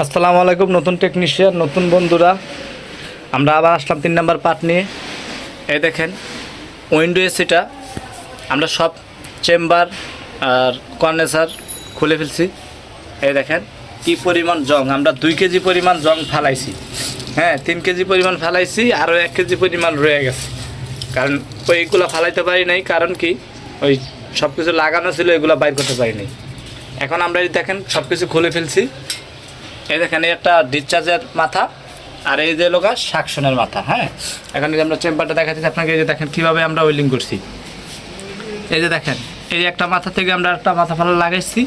আসসালামু আলাইকুম। নতুন টেকনিশিয়ান, নতুন বন্ধুরা, আমরা আবার আসলাম 3 নাম্বার পার্ট নিয়ে। এই দেখেন উইন্ডো এসিটা আমরা সব চেম্বার আর কর্নেসার খুলে ফেলছি। এই দেখেন কি পরিমাণ জং, আমরা 2 কেজি পরিমাণ জং ফালাইছি। হ্যাঁ, 3 কেজি পরিমাণ ফালাইছি, আরও 1 কেজি পরিমাণ রয়ে গেছে। কারণ ওইগুলো ফালাইতে পারি নাই, কারণ কি ওই সব কিছু লাগানো ছিল, এগুলো বাইর করতে পারি নাই। এখন আমরা এই দেখেন সব কিছু খুলে ফেলছি। এই দেখেন এই একটা ডিসচার্জের মাথা, আর এই যে লোকা সাকশনের মাথা। হ্যাঁ, এখন যদি আমরা চেম্বারটা দেখাচ্ছি আপনাকে, এই যে দেখেন কীভাবে আমরা ওয়েল্ডিং করছি। এই যে দেখেন এই একটা মাথা থেকে আমরা একটা মাথা ফালা লাগাইছি,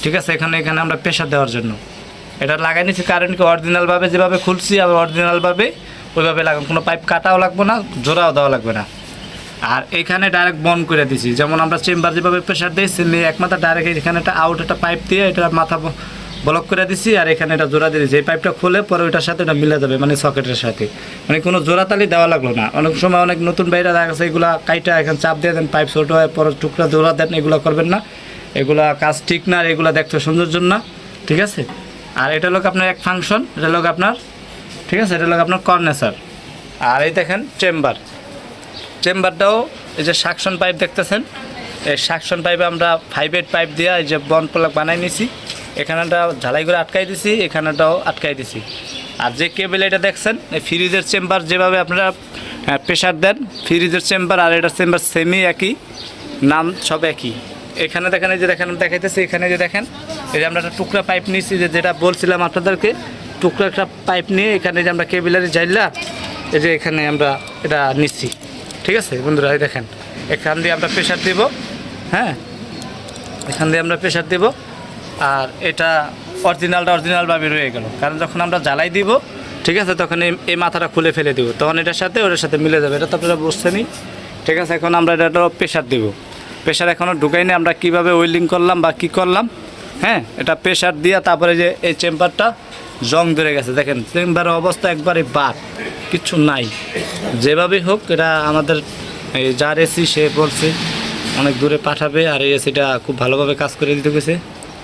ঠিক আছে। এখানে আমরা প্রেশার দেওয়ার জন্য এটা লাগাই নিচ্ছি, কারণ কি অরিজিনালভাবে যেভাবে খুলছি আবার অরিজিনালভাবে ওইভাবে লাগান, কোনো পাইপ কাটাও লাগবে না, জোড়াও দেওয়া লাগবে না। আর এখানে ডাইরেক্ট বন্ধ করে দিছি, যেমন আমরা চেম্বার যেভাবে প্রেশার দিয়েছি এক মাথা ডাইরেক্ট এখানে একটা আউট একটা পাইপ দিয়ে এটা মাথা ব্লক করে দিছি, আর এখানে এটা জোড়া দিয়ে দিচ্ছি। এই পাইপটা খুলে পরে ওইটার সাথে এটা মিলে যাবে, মানে সকেটের সাথে, মানে কোনো জোড়াতালি দেওয়া লাগলো না। অনেক সময় অনেক নতুন বাইরে দেখা গেছে এগুলা কাইটা এখানে চাপ দিয়ে দেন, পাইপ ছোটো হয় পরে টুকরা জোড়া দেন, এগুলো করবেন না, এগুলা কাজ ঠিক না, আর এগুলো দেখতে সৌন্দর্য না, ঠিক আছে। আর এটা লোক আপনার এক ফাংশন, এটা লোক আপনার, ঠিক আছে, এটা লোক আপনার কর্নেসার। আর এই দেখেন চেম্বারটাও এই যে সাকশন পাইপ দেখতেছেন, এই সাকশন পাইপে আমরা 5-8 পাইপ দিয়ে এই যে বন প্লাগ বানাই নিছি। এখানেটাও ঝালাই করে আটকাই দিছি, এখানেটাও আটকাই দিছি। আর যে কেবল এটা দেখছেন, এই ফ্রিজের চেম্বার যেভাবে আপনারা প্রেশার দেন, ফ্রিজের চেম্বার আর এটার চেম্বার সেমই, একই নাম, সব একই। এখানে দেখেন, এই যে দেখেন দেখাইতেছি, এখানে যে দেখেন এই যে আমরা একটা টুকরা পাইপ নিয়েছি, যেটা বলছিলাম আপনাদেরকে, টুকরা একটা পাইপ নিয়ে এখানে যে আমরা কেবিলারি জাইলা এই যে এখানে আমরা এটা নিচ্ছি, ঠিক আছে বন্ধুরা। এই দেখেন এখান দিয়ে আমরা প্রেশার দেব, হ্যাঁ, এখান দিয়ে আমরা প্রেশার দেব। আর এটা অরিজিনালভাবে রয়ে গেল, কারণ যখন আমরা জ্বালাই দিব, ঠিক আছে, তখন এই মাথাটা খুলে ফেলে দেবো, তখন এটার সাথে ওটার সাথে মিলে যাবে। এটা তো আপনারা বুঝছেনই, ঠিক আছে। এখন আমরা এটা প্রেশার দেব, প্রেশার এখনও ঢুকাইনি, আমরা কীভাবে ওয়েল্ডিং করলাম বা কী করলাম। হ্যাঁ, এটা প্রেশার দিয়ে তারপরে যে এই চেম্বারটা জং ধরে গেছে, দেখেন চেম্বারের অবস্থা একবারে বাদ, কিচ্ছু নাই। যেভাবেই হোক এটা আমাদের এই যার এসি সে বলছে অনেক দূরে পাঠাবে, আর এই এসিটা খুব ভালোভাবে কাজ করে দিতে গেছে,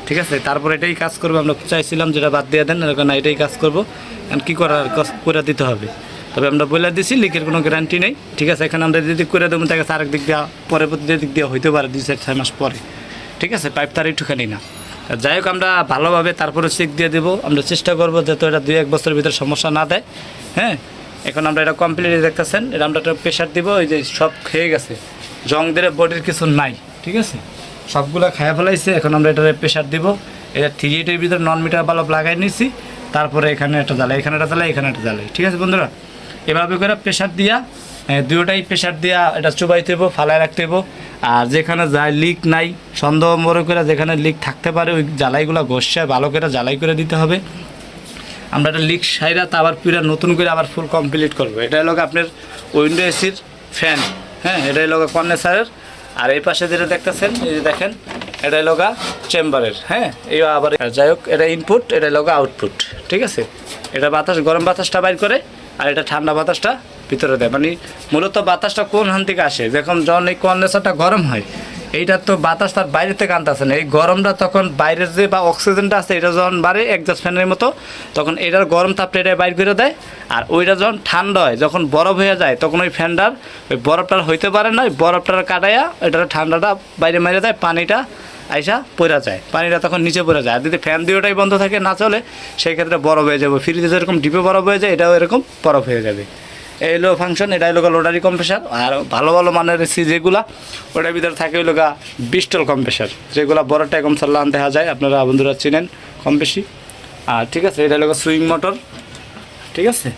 ঠিক আছে। তারপর এটাই কাজ করবো, আমরা চাইছিলাম যেটা বাদ দিয়ে দেন, না এটাই কাজ করবো, কারণ কী করার করে দিতে হবে। তবে আমরা বলে দিছি লিকের কোনো গ্যারান্টি নেই, ঠিক আছে। এখানে আমরা যদি করে দেবো তাকে আরেক দিক দিয়ে পরবর্তী দিক দিয়ে হইতে পারে 2-4 মাস পরে, ঠিক আছে। পাইপ তার একটুখানি না, যাই হোক আমরা ভালোভাবে তারপরে চেক দিয়ে দেবো। আমরা চেষ্টা করবো যাতে এটা 2-1 বছরের ভিতরে সমস্যা না দেয়। হ্যাঁ, এখন আমরা এটা কমপ্লিট দেখতেছেন, এটা আমরা একটা প্রেশার দিব, ওই যে সব খেয়ে গেছে, জং দিয়ে বডির কিছু নাই, ঠিক আছে, সবগুলো খায়া ফেলাইছে। এখন আমরা এটা প্রেশার দিব, এটা 3-8-এর ভিতরে নন-মিটার বাল্ব লাগাই নিছি, তারপরে এখানে একটা জ্বালাই, এখানে একটা জ্বালাই, এখানে একটা জ্বালাই, ঠিক আছে বন্ধুরা। এভাবে করে প্রেশার দিয়া দুটোটাই প্রেশার দিয়া এটা চুবাইতে হবো, ফালায় রাখতে হবো। আর যেখানে যায় লিক নাই সন্দেহ মনে করে, যেখানে লিক থাকতে পারে ওই জ্বালাইগুলো ঘষায় ভালো করে জ্বালাই করে দিতে হবে। আমরা একটা লিক সাইরা তা আবার পুরা নতুন করে আবার ফুল কমপ্লিট করবো। এটা হলো আপনার উইন্ডো এসির ফ্যান, হ্যাঁ, এটা হলো কন্ডেন্সারের। আর এই পাশে যেটা দেখতেছেন, এই যে দেখেন, এটা হলো চেম্বারের। হ্যাঁ, এই আবার যাই হোক, এটা ইনপুট, এটা হলো আউটপুট, ঠিক আছে। এটা বাতাস, গরম বাতাসটা বাইর করে, আর এটা ঠান্ডা বাতাসটা ভিতরে দেয়। মানে মূলত বাতাসটা কোন হান থেকে আসে, যখন এই কন্ডেন্সারটা গরম হয়, এইটা তো বাতাস তার বাইরে থেকে আনতেছে না, এই গরমটা তখন বাইরের যে বা অক্সিজেনটা আছে এটা যখন বাড়ে একজাস্ট ফ্যানের মতো, তখন এটার গরম তাপটা এটা বাইর করে দেয়। আর ওইটা যখন ঠান্ডা হয়, যখন বরফ হয়ে যায়, তখন ওই ফ্যানটার ওই বরফটার হইতে পারে না, ওই বরফটার কাটাইয়া এটার ঠান্ডাটা বাইরে মেরে দেয়, পানিটা আইসা পড়া যায়, পানিটা তখন নিচে পড়ে যায়। আর যদি ফ্যান দিয়ে ওটাই বন্ধ থাকে, না চলে, সেই ক্ষেত্রে বরফ হয়ে যাবে। ফ্রিজে যেরকম ডিপে বরফ হয়ে যায়, এটাও এরকম বরফ হয়ে যাবে। এই হলো ফাংশন, এটা হলো লোডারি কম্প্রেসার। আর ভালো ভালো মানের এসি যেগুলা, ওটার ভিতরে থাকে হইলো বিস্টল কম্প্রেসার, যেগুলো বড় টাইকম সাল্লান দেখা যায়, আপনারা বন্ধুরা চিনেন কম বেশি। আর ঠিক আছে, এটা হলো সুইং মোটর, ঠিক আছে।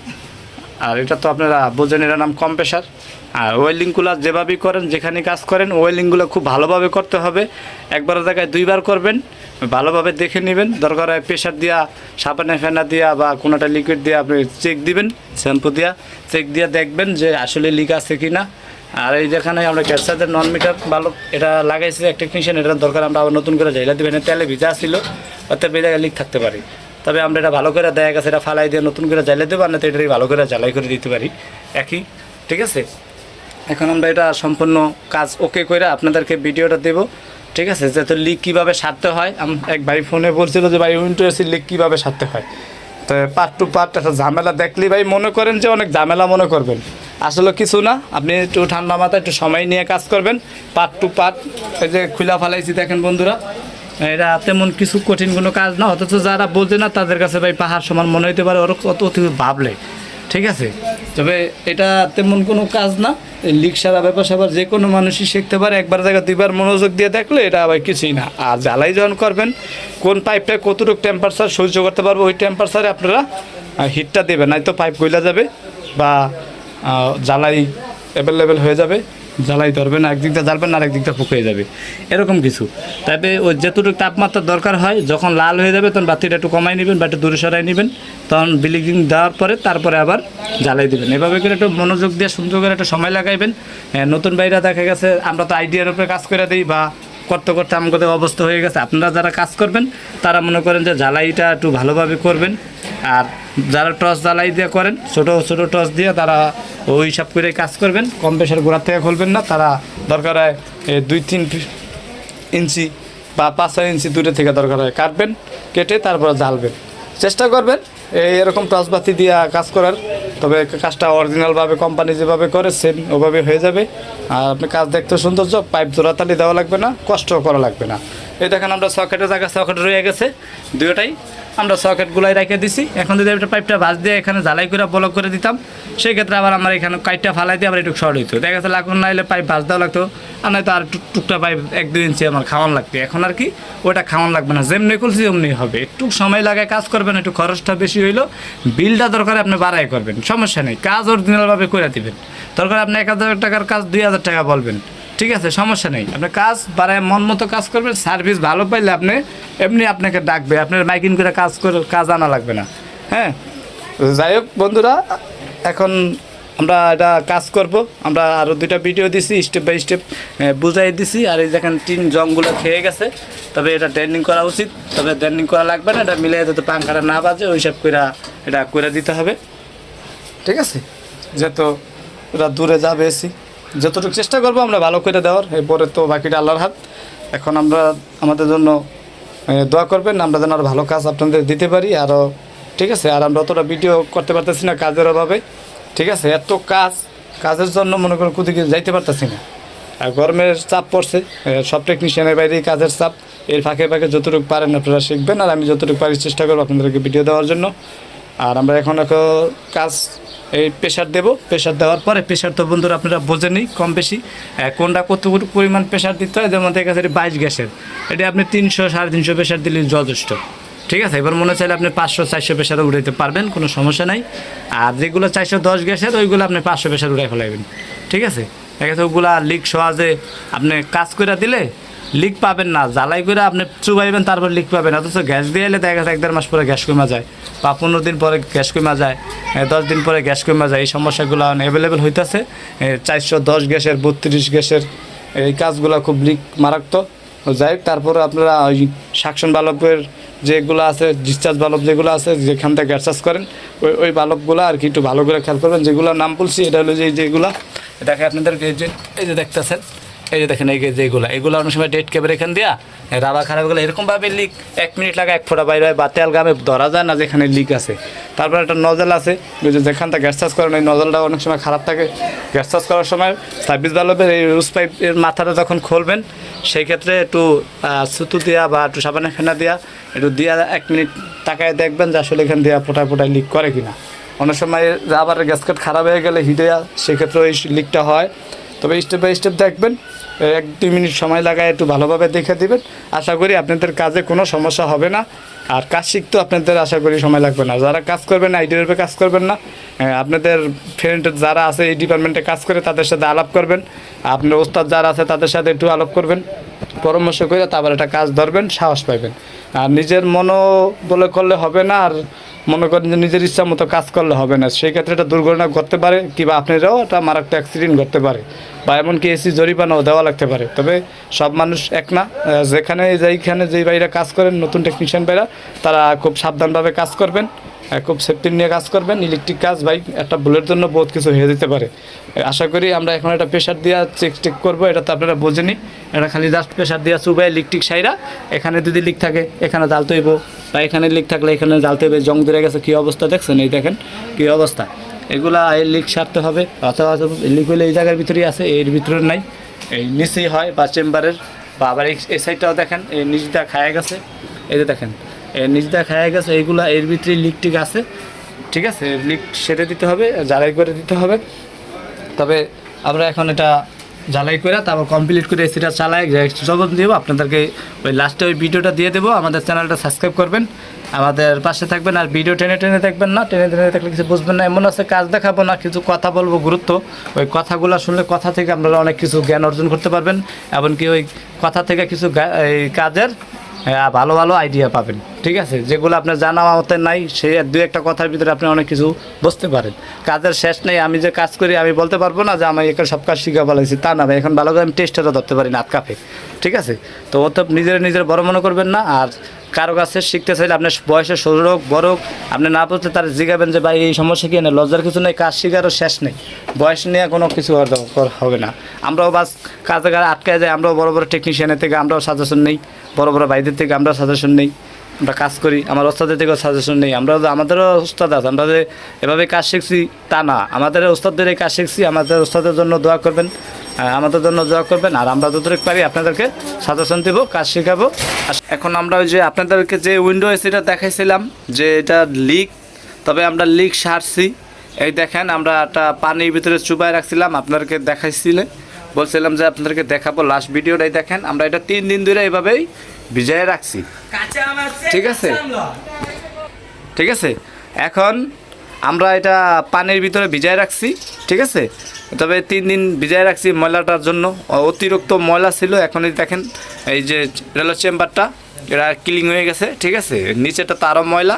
আর এটা তো আপনারা বোঝেন, এটার নাম কম্প্রেসার। আর ওয়েল্ডিংগুলো যেভাবেই করেন, যেখানে কাজ করেন, ওয়েল্ডিংগুলো খুব ভালোভাবে করতে হবে। একবারের জায়গায় 2বার করবেন, ভালোভাবে দেখে নেবেন। দরকার হয় প্রেশার দিয়া, সাবানে ফেনা দিয়া বা কোনোটা লিকুইড দিয়ে আপনি চেক দিবেন, শ্যাম্পু দিয়া চেক দিয়ে দেখবেন যে আসলে লিক আছে কি না। আর এই যেখানে আমরা ক্যাটসাদের নন-মিটার বাল্ব এটা লাগাইছি এক টেকনিশিয়ান, এটার দরকার আমরা আবার নতুন করে ঝাইলা দিবেন। তেলে ভিজা ছিল, অর্থাৎ এই জায়গায় লিক থাকতে পারে। তবে আমরা এটা ভালো করে দেখা গেছে, এটা ফালাই দিয়ে নতুন করে জ্বালিয়ে দেবো, আর না তো এটাই ভালো করে জ্বালাই করে দিতে পারি একই, ঠিক আছে। এখন আমরা এটা সম্পূর্ণ কাজ ওকে করে আপনাদেরকে ভিডিওটা দেবো, ঠিক আছে, যাতে লিক কীভাবে সারতে হয়। এক ভাই ফোনে বলছিল যে ভাই উইন্ডো এসির লিক কীভাবে সারতে হয়। তো পার্ট টু পার্ট একটা ঝামেলা দেখলেই ভাই মনে করেন যে অনেক ঝামেলা মনে করবেন, আসলে কিছু না। আপনি একটু ঠান্ডা মাথায় একটু সময় নিয়ে কাজ করবেন, পার্ট টু পার্ট। এই যে খুলা ফালাইছি দেখেন বন্ধুরা, এটা তেমন কিছু কঠিন কোনো কাজ না, অথচ যারা বোঝে না তাদের কাছে ভাই পাহাড় সমান মনে হতে পারে, ওরা কত অতি ভাবলে। ঠিক আছে, তবে এটা তেমন কোনো কাজ না। লিক সারা ব্যাপার স্যাপার যে কোনো মানুষই শিখতে পারে, একবার জায়গা দুইবার মনোযোগ দিয়ে দেখলে এটা আবার কিছুই না। আর জ্বালাই যখন করবেন, কোন পাইপটা কতটুকু টেম্পারেচার সহ্য করতে পারবো ওই টেম্পারেচারে আপনারা হিটটা দেবেন, নয়তো পাইপ গইলা যাবে বা জ্বালাই অ্যাভেলেবেল হয়ে যাবে, জ্বালাই ধরবেন, একদিক দিয়ে জ্বালবেন আর একদিক দিয়ে ফুকিয়ে যাবে, এরকম কিছু। তবে ওই যতটুকু তাপমাত্রা দরকার হয়, যখন লাল হয়ে যাবে তখন বাতিটা একটু কমাই নেবেন বা একটু দূরে সরাই নেবেন, তখন ব্লিচিং দেওয়ার পরে তারপরে আবার জ্বালাই দেবেন। এভাবে করে একটু মনোযোগ দিয়ে সুন্দর করে একটা সময় লাগাইবেন। নতুন বাইরা দেখা গেছে আমরা তো আইডিয়ার উপরে কাজ করে দিই বা করতে করতে আমাদের অবস্থা হয়ে গেছে। আপনারা যারা কাজ করবেন তারা মনে করেন যে জ্বালাইটা একটু ভালোভাবে করবেন। আর যারা টর্চ জ্বালাই দিয়ে করেন, ছোটো ছোটো টর্চ দিয়ে তারা ওই হিসাব করে কাজ করবেন, কম প্রেশার গোড়ার থেকে খুলবেন না। তারা দরকার হয় 2-3 ইঞ্চি বা 5-6 ইঞ্চি দূরে থেকে দরকার হয় কাটবেন, কেটে তারপর জ্বালবেন। চেষ্টা করবেন এরকম টর্চ বাতি দিয়ে কাজ করার, তবে কাজটা অরিজিনালভাবে কোম্পানি যেভাবে করে সেম ওভাবে হয়ে যাবে। আর আপনি কাজ দেখতে সৌন্দর্য, পাইপ জোড়াতালি দেওয়া লাগবে না, কষ্ট করা লাগবে না। এই দেখেন আমরা সকেটের জায়গায় সকেট রয়ে গেছে দুটোটাই, আমরা সকেটগুলাই রেখে দিছি। এখন যদি একটা পাইপটা ভাঁজ দিয়ে এখানে জ্বালাই করে ব্লক করে দিতাম, সেই ক্ষেত্রে আবার আমার এখানে কাইটটা ফালাই দিয়ে আবার একটু শর্ট হইতো, দেখা গেছে লাগুন না হলে পাইপ ভাঁজ দেওয়া লাগতো, আর নয়তো আর টুকটা পাইপ 1-2 ইঞ্চি আমার খাওয়ান লাগতো। এখন আর কি ওটা খাওয়ান লাগবে না, যেমনি খুলছি অমনি হবে। একটু সময় লাগায় কাজ করবেন, একটু খরচটা বেশি হইলো, বিলটা দরকার আপনি বাড়াই করবেন, সমস্যা নেই, কাজ অরিজিনালভাবে করে দিবেন। দরকার আপনি 1000 টাকার কাজ 2000 টাকা বলবেন, ঠিক আছে, সমস্যা নেই। আপনি কাজ বাড়ায় মন মতো কাজ করবেন, সার্ভিস ভালো পাইলে আপনি এমনি আপনাকে ডাকবে, আপনার মাইকিং করে কাজ আনা লাগবে না। হ্যাঁ, যাই হোক বন্ধুরা, এখন আমরা এটা কাজ করব। আমরা আরও 2টা ভিডিও দিছি, স্টেপ বাই স্টেপ বুঝাই দিছি। আর এই দেখেন টিন জংগুলো খেয়ে গেছে, তবে এটা ড্রেনিং করা উচিত, তবে ড্রেনিং করা লাগবে না, এটা মিলে যাতে পাঙ্খাটা না বাজে ওই সব করে এটা করে দিতে হবে। ঠিক আছে, যেহেতু ওরা দূরে যাবে এসি, যতটুকু চেষ্টা করবো আমরা ভালো করে দেওয়ার, এরপরে তো বাকিটা আল্লাহর হাত। এখন আমরা আমাদের জন্য দোয়া করবেন, আমরা যেন আরও ভালো কাজ আপনাদের দিতে পারি আরও। ঠিক আছে, আর আমরা অতটা ভিডিও করতে পারতেছি না কাজের অভাবে। ঠিক আছে, এত কাজের জন্য মনে করেন কোথাও যাইতে পারতেছি না, আর গরমের চাপ পড়ছে, সব টেকনিশিয়ানের বাইরেই কাজের চাপ। এর ফাঁকে ফাঁকে যতটুকু পারেন আপনারা শিখবেন, আর আমি যতটুকু পারি চেষ্টা করবো আপনাদেরকে ভিডিও দেওয়ার জন্য। আর আমরা এখন কাজ এই প্রেশার দেবো, প্রেশার দেওয়ার পরে, প্রেশার তো বন্ধুরা আপনারা বোঝেনই কম বেশি কোনটা কতটুকু পরিমাণ প্রেশার দিতে হয়। যেমন দেখা যাচ্ছে 22 গ্যাসের, এটা আপনি 300-350 প্রেশার দিলে যথেষ্ট। ঠিক আছে, এবার মনে চাইলে আপনি 500-400 প্রেশারে উঠাইতে পারবেন, কোনো সমস্যা নাই। আর যেগুলো 410 গ্যাসের ওইগুলো আপনি 500 প্রেশার উঠাই ফেলাইবেন। ঠিক আছে, দেখা যাচ্ছে ওগুলা লিক সহজে আপনি কাজ করে দিলে লিক পাবেন না, জ্বালাই করে আপনি চুবাইবেন তারপর লিক পাবেন। অথচ গ্যাস দিয়ে এলে দেখা গেছে 1-1.5 মাস পরে গ্যাস কমা যায়, বা 15 দিন পরে গ্যাস কমা যায়, 10 দিন পরে গ্যাস কমা যায়। এই সমস্যাগুলো অ্যাভেলেবেল হইতেছে। 410 গ্যাসের, 32 গ্যাসের এই কাজগুলো খুব লিক মারাত্মক। যাই হোক, তারপরে আপনারা ওই সাকশন বাল্বের যেগুলো আছে, ডিসচার্জ বাল্ব যেগুলো আছে, যেখান থেকে গ্যাস চার্জ করেন ওই বাল্বগুলো আর কি একটু ভালো করে খেয়াল করবেন। যেগুলো নাম বলছি এটা হলো যেগুলো দেখে আপনাদেরকে এই যে দেখতেছেন, এই যে দেখেন এগুলো অনেক সময় ডেট কেবের এখান দিয়া রাবার খারাপ গেলে এরকমভাবে লিক 1 মিনিট লাগে 1 ফোঁটা বাইরে হয়, বা তেল গামে ধরা যায় না যেখানে লিক আছে। তারপর একটা নজল আছে, যেখান থেকে গ্যাস চার্জ করেন ওই নজলটা অনেক সময় খারাপ থাকে। গ্যাস চার্জ করার সময় সার্ভিস বাল্বের এই রুজ পাইপের মাথাটা যখন খুলবেন, সেই ক্ষেত্রে একটু সুতু দেওয়া বা একটু সাবানের ফেনা দেওয়া একটু দিয়া 1 মিনিট তাকায় দেখবেন যে আসলে এখান দিয়ে ফোটায় লিক করে কিনা। অনেক সময় রাবারের গ্যাসকেট খারাপ হয়ে গেলে হিটে সেক্ষেত্রে ওই লিকটা হয়। তবে স্টেপ বাই স্টেপ দেখবেন, 1-2 মিনিট সময় লাগায় একটু ভালোভাবে দেখে দিবেন। আশা করি আপনাদের কাজে কোনো সমস্যা হবে না। আর কাজ শিখতেও আপনাদের আশা করি সময় লাগবে না। যারা কাজ করবেন না, আইডিয়ার উপরে কাজ করবেন না, আপনাদের ফ্রেন্ড যারা আছে এই ডিপার্টমেন্টে কাজ করে তাদের সাথে আলাপ করবেন। আপনার ওস্তাদ যারা আছে তাদের সাথে একটু আলাপ করবেন, পরামর্শ করে তারপর একটা কাজ ধরবেন, সাহস পাইবেন। আর নিজের মনো বলে করলে হবে না, আর মনে করেন যে নিজের ইচ্ছা মতো কাজ করলে হবে না। সেই ক্ষেত্রে একটা দুর্ঘটনা ঘটতে পারে, কিংবা আপনারাও একটা মারাত্মক অ্যাক্সিডেন্ট ঘটতে পারে, বা এমনকি এসি জরিমানাও দেওয়া লাগতে পারে। তবে সব মানুষ এক না, যেখানে যেই ভাইরা কাজ করেন নতুন টেকনিশিয়ান ভাইরা, তারা খুব সাবধানভাবে কাজ করবেন। খুব সেফটি নিয়ে কাজ করবেন। ইলেকট্রিক কাজ ভাই একটা ভুলের জন্য বহুত কিছু হয়ে যেতে পারে। আশা করি আমরা এখন একটা প্রেশার দিয়ে চেক করবো, এটা তো আপনারা বোঝেনি। এটা খালি জাস্ট প্রেশার দিয়ে চুবাই ইলেকট্রিক সাইরা এখানে যদি লিক থাকে এখানে জ্বালতে হইব, বা এখানে লিক থাকলে এখানে জ্বালতে হবে। জং ধরে গেছে কী অবস্থা দেখছেন, এই দেখেন কী অবস্থা। এগুলা এই লিক সারতে হবে, অথবা লিক হলে এই জায়গার ভিতরেই আছে, এর ভিতরে নাই, এই নিচেই হয় বা চেম্বারের। বা আবার এই সাইডটাও দেখেন এই নিচটা খায়া গেছে, এই যে দেখেন এই নিচটা খায়া গেছে, এইগুলা এর ভিতরে লিক টিক আছে। ঠিক আছে, লিক সেরে দিতে হবে, জ্বালাই করে দিতে হবে। তবে আমরা এখন এটা জ্বালাই করে তারপর কমপ্লিট করে এসিটা চালাই জবাব দেবো আপনাদেরকে। ওই লাস্টে ওই ভিডিওটা দিয়ে দেবো। আমাদের চ্যানেলটা সাবস্ক্রাইব করবেন, আমাদের পাশে থাকবেন। আর ভিডিও টেনে টেনে দেখবেন না, টেনে টেনে দেখলে কিছু বুঝবেন না। এমন আছে কাজ দেখাবো না, কিছু কথা বলবো গুরুত্ব, ওই কথাগুলো শুনলে কথা থেকে আপনারা অনেক কিছু জ্ঞান অর্জন করতে পারবেন। এমনকি ওই কথা থেকে কিছু এই কাজের ভালো ভালো আইডিয়া পাবেন। ঠিক আছে, যেগুলো আপনার জানা মতে নাই, সেই দু একটা কথার ভিতরে আপনি অনেক কিছু বুঝতে পারেন। কাজের শেষ নেই। আমি যে কাজ করি আমি বলতে পারবো না যে আমি এখানে সব কাজ শিখা বলেছি, তা না ভাই। এখন ভালো করে আমি টেস্টারও ধরতে পারি না, হাত কাঁপে। ঠিক আছে, তো ও তো নিজের বড় মনে করবেন না। আর কারো কাছে শিখতে চাইলে আপনার বয়সে ছোট হোক বড় হোক, আপনি না বলতে তার জিজ্ঞাবেন যে ভাই এই সমস্যা কি না। লজ্জার কিছু নেই, কাজ শিখারও শেষ নেই। বয়স নিয়ে কোনো কিছু হবে না। আমরাও বাস কাজে আটকায় যাই, আমরাও বড় বড় টেকনিশিয়ানের থেকে আমরাও সাজেশন নেই, বড় বড় ভাইদের থেকে আমরাও সাজেশন নেই। আমরা কাজ করি, আমার ওস্তাদের থেকেও সাজেশন নেই। আমাদেরও ওস্তাদ আছে, আমরা যে এভাবে কাজ শিখছি তা না। আমাদের ওস্তাদদের এই কাজ শিখছি। আমাদের ওস্তাদের জন্য দোয়া করবেন, আমাদের জন্য দোয়া করবেন। আর আমরা যতটুকু পারি আপনাদেরকে সাজেশন দেবো, কাজ শেখাবো। এখন আমরা ওই যে আপনাদেরকে যে উইন্ডো এসিটা দেখাইছিলাম যে এটা লিক, তবে আমরা লিক সারছি। এই দেখেন আমরা একটা পানির ভিতরে চুবাই রাখছিলাম, আপনাদেরকে বলছিলাম যে আপনাদেরকে দেখাবো। লাস্ট ভিডিওটাই দেখেন, আমরা এটা 3 দিন ধরে এইভাবেই ভিজায় রাখছি। ঠিক আছে, ঠিক আছে। এখন আমরা এটা পানির ভিতরে ভিজায় রাখছি। ঠিক আছে, তবে 3 দিন ভিজায় রাখছি ময়লাটার জন্য। অতিরিক্ত ময়লা ছিল। এখন এই দেখেন এই যে রেল চেম্বারটা এটা ক্লিন হয়ে গেছে। ঠিক আছে, নিচেটা তো আরও ময়লা।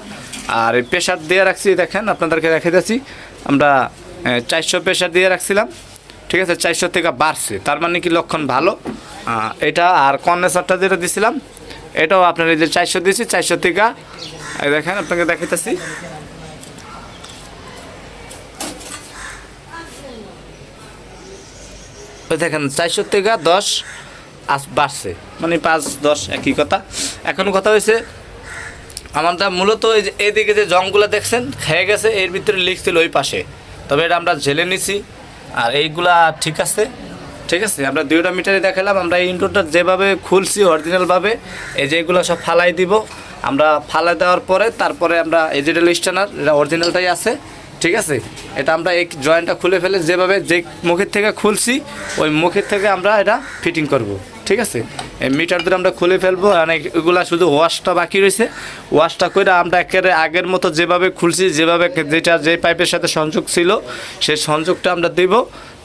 আর প্রেশার দিয়ে রাখছি, দেখেন আপনাদেরকে রেখে দিচ্ছি। আমরা 400 প্রেশার দিয়ে রাখছিলাম। ঠিক আছে, 400 থেকে বাড়ছে, তার মানে কি লক্ষণ ভালো। এটা আর কন্ডেন্সারটা যেটা দিয়েছিলাম এটাও আপনার এই যে 400 দিয়েছি, 400 থেকে দেখেন আপনাকে দেখাইতেছি। ওই দেখেন 400 থেকে 10 বাড়ছে, মানে 5-10 একই কথা। এখন কথা হয়েছে আমারটা মূলত এই যে এদিকে যে জংগুলো দেখছেন খেয়ে গেছে, এর ভিতরে লিক ছিল ওই পাশে। তবে এটা আমরা ঝেলে নিছি। আর এইগুলা ঠিক আছে। ঠিক আছে, আমরা 2টা মিটারে দেখালাম। আমরা এই ইনডোরটা যেভাবে খুলছি অরিজিনালভাবে, এই যে এগুলো সব ফালাই দিব। আমরা ফালাই দেওয়ার পরে তারপরে আমরা এই যে স্ট্যান্ডার এটা অরিজিনালটাই আছে। ঠিক আছে, এটা আমরা এই জয়েন্টটা খুলে ফেলে যেভাবে যে মুখের থেকে খুলছি ওই মুখের থেকে আমরা এটা ফিটিং করব। ঠিক আছে, এই মিটার ধরে আমরা খুলে ফেলবো। অনেক এগুলা শুধু ওয়াশটা বাকি রয়েছে। ওয়াশটা করে আমরা একেবারে আগের মতো যেভাবে খুলছি, যেভাবে যেটা যে পাইপের সাথে সংযোগ ছিল সেই সংযোগটা আমরা দেব।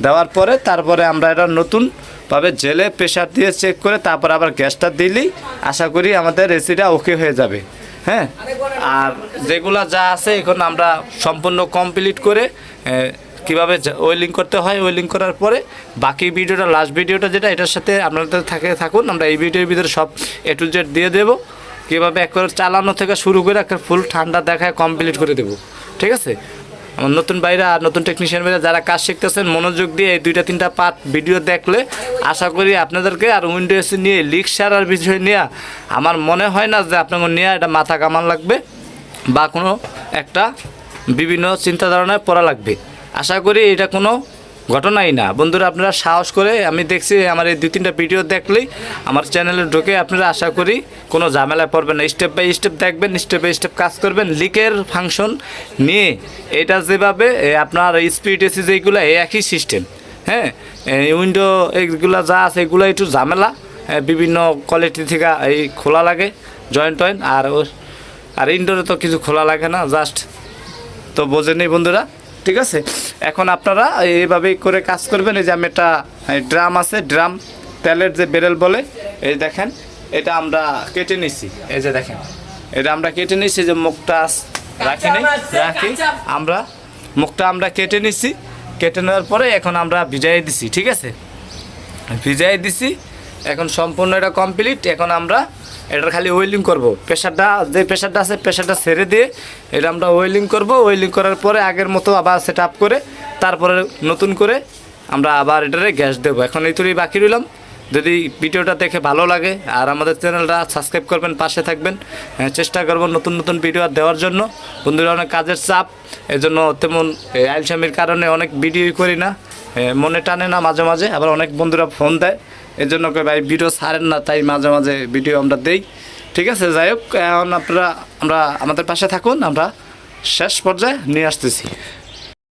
দেওয়ার পরে তারপরে আমরা এটা নতুনভাবে জেলে প্রেশার দিয়ে চেক করে তারপর আবার গ্যাসটা দিলেই আশা করি আমাদের এসিটা ওকে হয়ে যাবে। হ্যাঁ, আর যেগুলা যা আছে এখন আমরা সম্পূর্ণ কমপ্লিট করে কীভাবে ওয়েলিং করতে হয়, ওয়েলিং করার পরে বাকি ভিডিওটা, লাস্ট ভিডিওটা যেটা, এটার সাথে আপনাদের থাকুন। আমরা এই ভিডিওর ভিতরে সব A to Z দিয়ে দেবো, কীভাবে একবার চালানো থেকে শুরু করে একটা ফুল ঠান্ডা দেখায় কমপ্লিট করে দেবো। ঠিক আছে, আমার নতুন ভাইরা আর নতুন টেকনিশিয়ান ভাইরা যারা কাজ শিখতেছেন মনোযোগ দিয়ে এই 2-3টা পার্ট ভিডিও দেখলে আশা করি আপনাদেরকে আর উইন্ডো এসি নিয়ে লিক সারার বিষয় নিয়ে আমার মনে হয় না যে আপনাকে নিয়ে এটা মাথা কামান লাগবে বা কোনো একটা বিভিন্ন চিন্তা ধারণায় পড়া লাগবে। আশা করি এটা কোনো ঘটনাই না। বন্ধুরা আপনারা সাহস করে, আমি দেখছি আমার এই 2-3টা ভিডিও দেখলেই আমার চ্যানেলে ঢুকে আপনারা আশা করি কোনো ঝামেলায় পড়বেন না। স্টেপ বাই স্টেপ দেখবেন, স্টেপ বাই স্টেপ কাজ করবেন। লিকের ফাংশন নিয়ে এটা যেভাবে আপনার স্পিড এসি যেগুলো একই সিস্টেম। হ্যাঁ, উইন্ডো এইগুলো যা আছে এগুলো একটু ঝামেলা, বিভিন্ন কোয়ালিটি থেকে এই খোলা লাগে জয়েন্ট টয়েন্ট। আর ইনডোরে তো কিছু খোলা লাগে না, জাস্ট তো বোঝেনি বন্ধুরা। ঠিক আছে, এখন আপনারা এইভাবেই করে কাজ করবেন। এই যে আমি একটা ড্রাম আছে, ড্রাম তেলের যে বেরেল বলে, এই দেখেন এটা আমরা কেটে নিছি। এই যে দেখেন এটা আমরা কেটে নিছি, যে মুখটা রাখি আমরা মুখটা আমরা কেটে নিছি। কেটে নেওয়ার পরে এখন আমরা ভিজাই দিছি। ঠিক আছে, ভিজাই দিছি, এখন সম্পূর্ণ এটা কমপ্লিট। এখন আমরা এটার খালি ওয়েল্ডিং করব, প্রেশারটা যে প্রেশারটা আছে প্রেশারটা ছেড়ে দিয়ে এটা আমরা ওয়েল্ডিং করব। ওয়েল্ডিং করার পরে আগের মতো আবার সেট আপ করে তারপরে নতুন করে আমরা আবার এটারে গ্যাস দেবো। এখন এইটুকুই বাকি রইলাম। যদি ভিডিওটা দেখে ভালো লাগে আর আমাদের চ্যানেলটা সাবস্ক্রাইব করবেন, পাশে থাকবেন। চেষ্টা করব নতুন নতুন ভিডিও দেওয়ার জন্য। বন্ধুরা অনেক কাজের চাপ, এজন্য তেমন আইলসামির কারণে অনেক ভিডিও করি না, মনে টানে না মাঝে মাঝে। আবার অনেক বন্ধুরা ফোন দেয়, এই জন্য ভাই ভিডিও ছাড়েন না, তাই মাঝে মাঝে ভিডিও আমরা দেই। ঠিক আছে, যাই হোক, এখন আপনারা আমাদের পাশে থাকুন, আমরা শেষ পর্যায়ে নিয়ে আসতেছি।